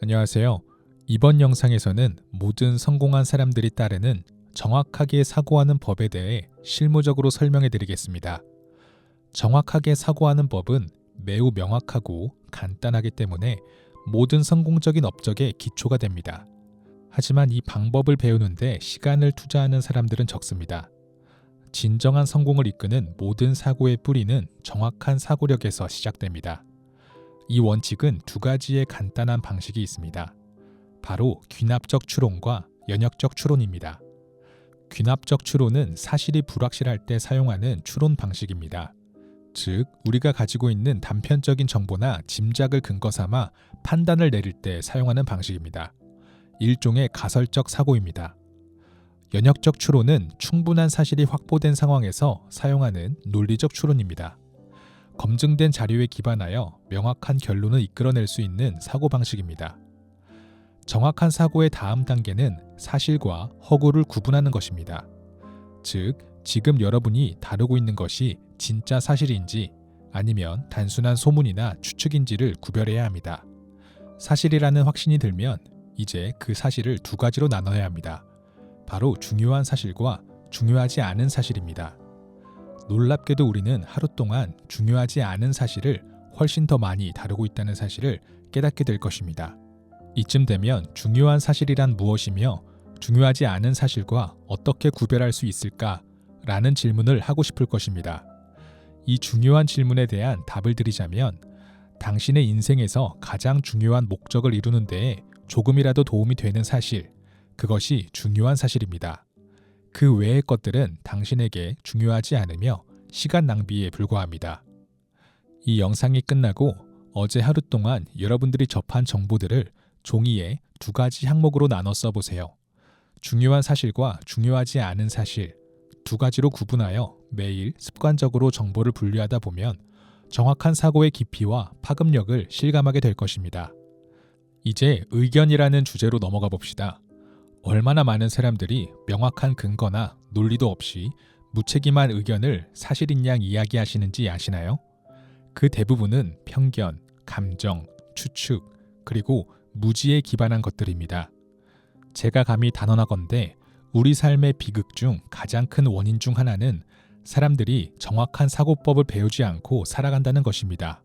안녕하세요. 이번 영상에서는 모든 성공한 사람들이 따르는 정확하게 사고하는 법에 대해 실무적으로 설명해 드리겠습니다. 정확하게 사고하는 법은 매우 명확하고 간단하기 때문에 모든 성공적인 업적의 기초가 됩니다. 하지만 이 방법을 배우는데 시간을 투자하는 사람들은 적습니다. 진정한 성공을 이끄는 모든 사고의 뿌리는 정확한 사고력에서 시작됩니다. 이 원칙은 두 가지의 간단한 방식이 있습니다. 바로 귀납적 추론과 연역적 추론입니다. 귀납적 추론은 사실이 불확실할 때 사용하는 추론 방식입니다. 즉, 우리가 가지고 있는 단편적인 정보나 짐작을 근거 삼아 판단을 내릴 때 사용하는 방식입니다. 일종의 가설적 사고입니다. 연역적 추론은 충분한 사실이 확보된 상황에서 사용하는 논리적 추론입니다. 검증된 자료에 기반하여 명확한 결론을 이끌어낼 수 있는 사고방식입니다. 정확한 사고의 다음 단계는 사실과 허구를 구분하는 것입니다. 즉, 지금 여러분이 다루고 있는 것이 진짜 사실인지 아니면 단순한 소문이나 추측인지를 구별해야 합니다. 사실이라는 확신이 들면 이제 그 사실을 두 가지로 나눠야 합니다. 바로 중요한 사실과 중요하지 않은 사실입니다. 놀랍게도 우리는 하루 동안 중요하지 않은 사실을 훨씬 더 많이 다루고 있다는 사실을 깨닫게 될 것입니다. 이쯤 되면 중요한 사실이란 무엇이며 중요하지 않은 사실과 어떻게 구별할 수 있을까라는 질문을 하고 싶을 것입니다. 이 중요한 질문에 대한 답을 드리자면 당신의 인생에서 가장 중요한 목적을 이루는 데에 조금이라도 도움이 되는 사실, 그것이 중요한 사실입니다. 그 외의 것들은 당신에게 중요하지 않으며 시간 낭비에 불과합니다. 이 영상이 끝나고 어제 하루 동안 여러분들이 접한 정보들을 종이에 두 가지 항목으로 나눠 써보세요. 중요한 사실과 중요하지 않은 사실, 두 가지로 구분하여 매일 습관적으로 정보를 분류하다 보면 정확한 사고의 깊이와 파급력을 실감하게 될 것입니다. 이제 의견이라는 주제로 넘어가 봅시다. 얼마나 많은 사람들이 명확한 근거나 논리도 없이 무책임한 의견을 사실인 양 이야기하시는지 아시나요? 그 대부분은 편견, 감정, 추측, 그리고 무지에 기반한 것들입니다. 제가 감히 단언하건대 우리 삶의 비극 중 가장 큰 원인 중 하나는 사람들이 정확한 사고법을 배우지 않고 살아간다는 것입니다.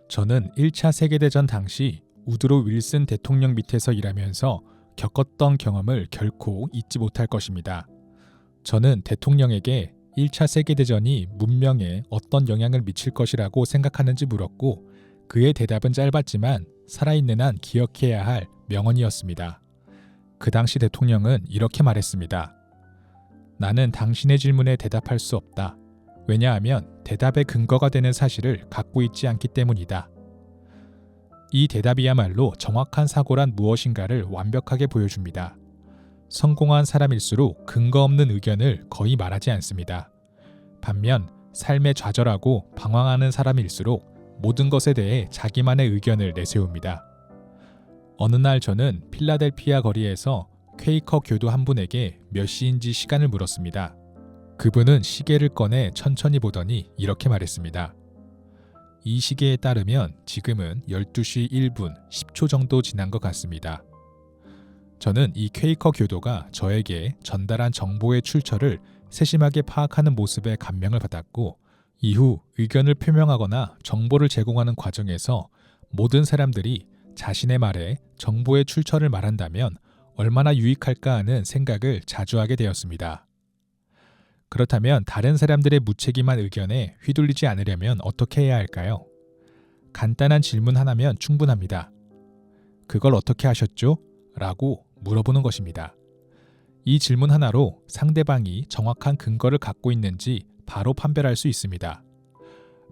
저는 1차 세계대전 당시 우드로 윌슨 대통령 밑에서 일하면서 겪었던 경험을 결코 잊지 못할 것입니다. 저는 대통령에게 1차 세계대전이 문명에 어떤 영향을 미칠 것이라고 생각하는지 물었고 그의 대답은 짧았지만 살아있는 한 기억해야 할 명언이었습니다. 그 당시 대통령은 이렇게 말했습니다. 나는 당신의 질문에 대답할 수 없다. 왜냐하면 대답의 근거가 되는 사실을 갖고 있지 않기 때문이다. 이 대답이야말로 정확한 사고란 무엇인가를 완벽하게 보여줍니다. 성공한 사람일수록 근거 없는 의견을 거의 말하지 않습니다. 반면 삶에 좌절하고 방황하는 사람일수록 모든 것에 대해 자기만의 의견을 내세웁니다. 어느 날 저는 필라델피아 거리에서 퀘이커 교도 한 분에게 몇 시인지 시간을 물었습니다. 그분은 시계를 꺼내 천천히 보더니 이렇게 말했습니다. 이 시계에 따르면 지금은 12시 1분 10초 정도 지난 것 같습니다. 저는 이 퀘이커 교도가 저에게 전달한 정보의 출처를 세심하게 파악하는 모습에 감명을 받았고 이후 의견을 표명하거나 정보를 제공하는 과정에서 모든 사람들이 자신의 말에 정보의 출처를 말한다면 얼마나 유익할까 하는 생각을 자주 하게 되었습니다. 그렇다면 다른 사람들의 무책임한 의견에 휘둘리지 않으려면 어떻게 해야 할까요? 간단한 질문 하나면 충분합니다. 그걸 어떻게 하셨죠? 라고 물어보는 것입니다. 이 질문 하나로 상대방이 정확한 근거를 갖고 있는지 바로 판별할 수 있습니다.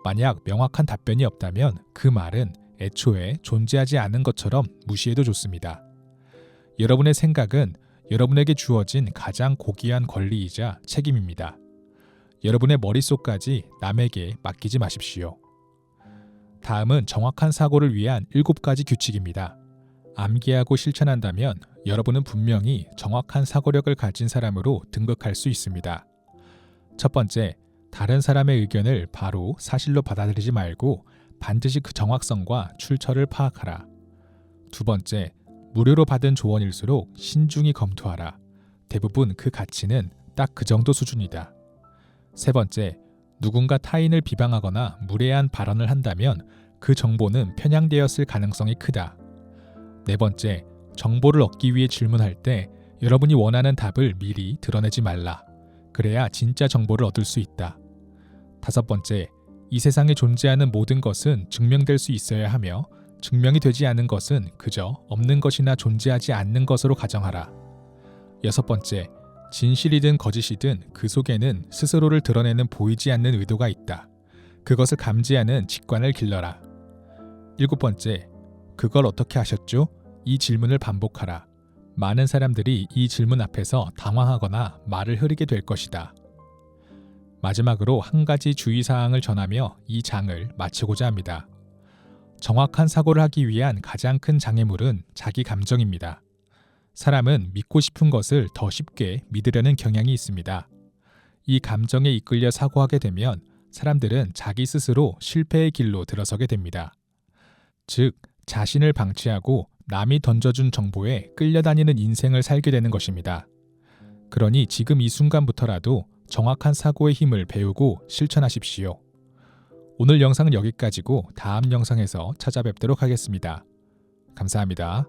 만약 명확한 답변이 없다면 그 말은 애초에 존재하지 않은 것처럼 무시해도 좋습니다. 여러분의 생각은 여러분에게 주어진 가장 고귀한 권리이자 책임입니다. 여러분의 머릿속까지 남에게 맡기지 마십시오. 다음은 정확한 사고를 위한 7가지 규칙입니다. 암기하고 실천한다면 여러분은 분명히 정확한 사고력을 가진 사람으로 등극할 수 있습니다. 첫 번째, 다른 사람의 의견을 바로 사실로 받아들이지 말고 반드시 그 정확성과 출처를 파악하라. 두 번째, 무료로 받은 조언일수록 신중히 검토하라. 대부분 그 가치는 딱 그 정도 수준이다. 세 번째, 누군가 타인을 비방하거나 무례한 발언을 한다면 그 정보는 편향되었을 가능성이 크다. 네 번째, 정보를 얻기 위해 질문할 때 여러분이 원하는 답을 미리 드러내지 말라. 그래야 진짜 정보를 얻을 수 있다. 다섯 번째, 이 세상에 존재하는 모든 것은 증명될 수 있어야 하며 증명이 되지 않은 것은 그저 없는 것이나 존재하지 않는 것으로 가정하라. 여섯 번째, 진실이든 거짓이든 그 속에는 스스로를 드러내는 보이지 않는 의도가 있다. 그것을 감지하는 직관을 길러라. 일곱 번째, 그걸 어떻게 하셨죠? 이 질문을 반복하라. 많은 사람들이 이 질문 앞에서 당황하거나 말을 흐리게 될 것이다. 마지막으로 한 가지 주의사항을 전하며 이 장을 마치고자 합니다. 정확한 사고를 하기 위한 가장 큰 장애물은 자기 감정입니다. 사람은 믿고 싶은 것을 더 쉽게 믿으려는 경향이 있습니다. 이 감정에 이끌려 사고하게 되면 사람들은 자기 스스로 실패의 길로 들어서게 됩니다. 즉, 자신을 방치하고 남이 던져준 정보에 끌려다니는 인생을 살게 되는 것입니다. 그러니 지금 이 순간부터라도 정확한 사고의 힘을 배우고 실천하십시오. 오늘 영상은 여기까지고 다음 영상에서 찾아뵙도록 하겠습니다. 감사합니다.